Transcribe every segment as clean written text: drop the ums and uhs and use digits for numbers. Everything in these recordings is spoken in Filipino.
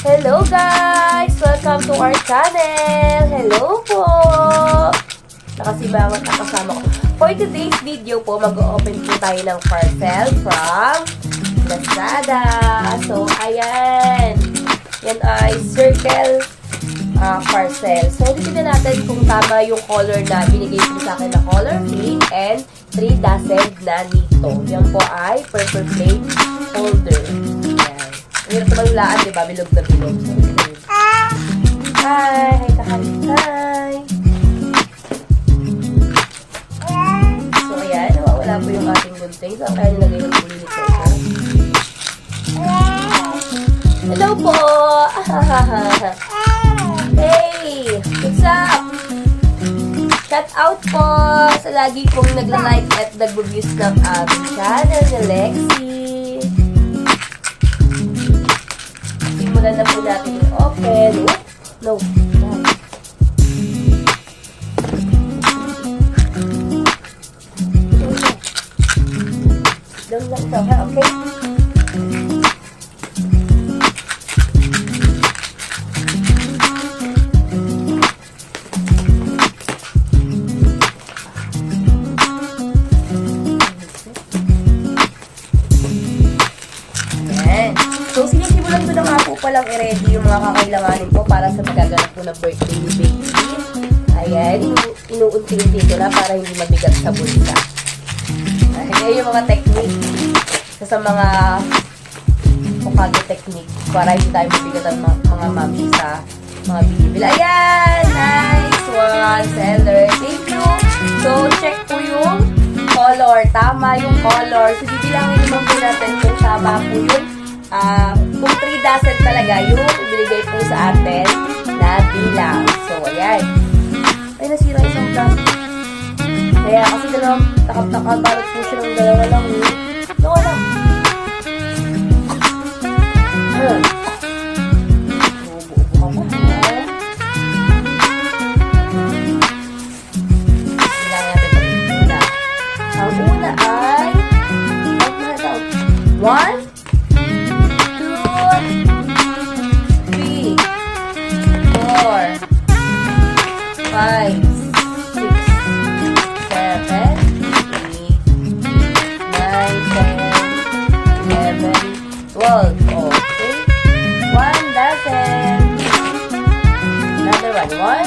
Hello guys! Welcome to our channel! Hello po! Nakasibangot na kasama ko. For today's video po, mag-open po tayo ng parcel from Lazada. So, ayan. Yan ay circle parcel. So, titignan natin kung tama yung color na binigay po sa akin na color pink and 3 dozen na nito. Yan po ay purple plate holder. Ayan. Ang hirap naman hulaan, diba? Bilog na bilog. So, hi! Hi! So, ayan. Nawawala po yung ating gunting. So, kaya nilagay ng pulilit ko ito. Hello po! Hey! What's up? Shout out po sa lagi pong nagla-like at nag-reviews ng aming channel ni Lexi. Simulan na po natin yung open. No. Doon lang ito, ha? Okay? So, sinisimulan ko na nga po palang i-ready yung mga kakailanganin po para sa magaganap po ng birthday ni Baby. Ayan, inuunti-unti ko na para hindi mabigat sa bulsa. Ayan yung mga technique. Sa mga Hokage technique para hindi tayo mabigatan mga mami sa mga binibil. Ayan! Nice one, seller. Thank you! So, check po yung color. Tama yung color. So, bibilangin naman po natin kung tama po yung kung 3 dozen talaga yung ibinigay po sa atin na bilang. So, ayan. Ay, nasira isang cup. Kaya kasi dalawang takap-takap, balot po siya ng dalawa lang. No, ano? Buo-buo ka pa. Bilang natin ito. Una. Ang una ay 1, 5, 6, 7, 8, 9, 10, 11, 12. Okay. 1 dozen. Another one. 1,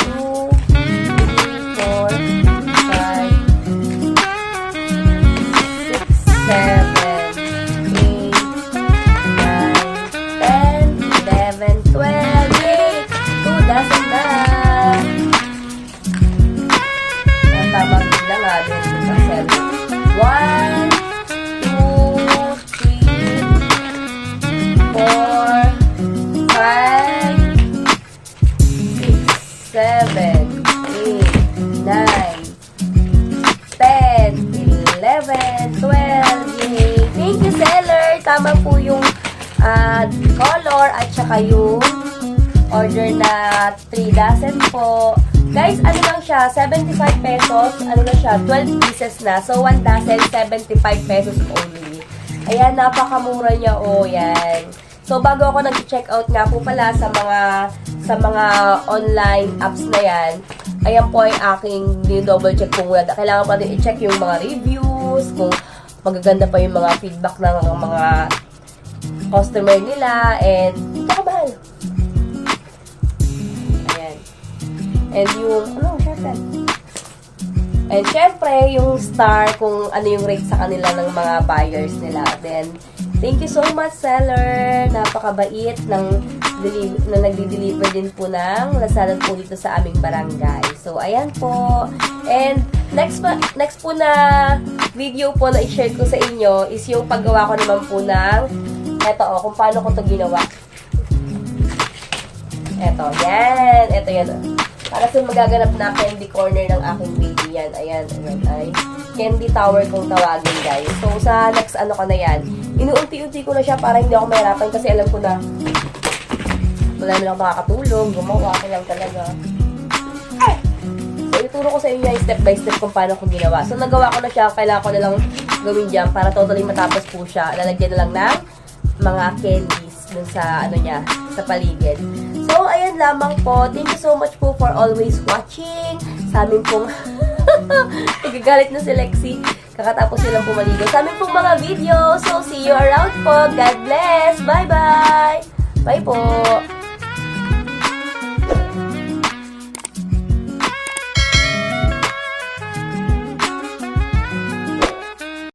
2, 3, 4, 5, 6, 7, 8, 9, 10, 11, 12. 2 dozen na. Tamang bilang natin sa cell. 1, 2, 3, 4, 5, 6, 7, 8, 9, 10, 11, 12. Yay! Thank you, seller! Tama po yung color at saka yung order na 3 dozen po. Guys, ano lang siya, 75 pesos, ano na siya, 12 pieces na. So, 1 dozen, 75 pesos only. Ayan, napakamura niya, oh, yan. So, bago ako nag-check out nga po pala sa mga online apps na yan, ayan po ay aking double check kung wala. Kailangan pa din i-check yung mga reviews, kung magaganda pa yung mga feedback ng mga customer nila, and ito ka mahal. And yung, and syempre, yung star, kung ano yung rate sa kanila ng mga buyers nila. Then, thank you so much, seller. Napakabait na nagdi-deliver din po ng Lazada po dito sa aming barangay. So, ayan po. And, next po na video po na i-share ko sa inyo is yung paggawa ko naman po ng, eto kung paano ko to ginawa. Eto, yan. Eto, yan. Para sa magaganap na candy corner ng aking baby yan. Ayan, ay candy tower kung tawagin, guys. So, sa next ano ka na yan, inuunti-unti ko na siya para hindi ako mahirapan kasi alam ko na wala na lang makakatulong, gumawa ko lang talaga. So, ituro ko sa inyo yung step by step kung paano ko ginawa. So, nagawa ko na siya, kailangan ko na lang gawin dyan para totally matapos po siya. Lalagyan na lang ng mga candies dun sa ano niya, sa paligid. So, ayan lamang po. Thank you so much po for always watching. Sa amin pong nagagalit na si Lexi. Kakatapos silang pumaligo. Sa amin pong mga video. So, see you around po. God bless. Bye-bye. Bye po.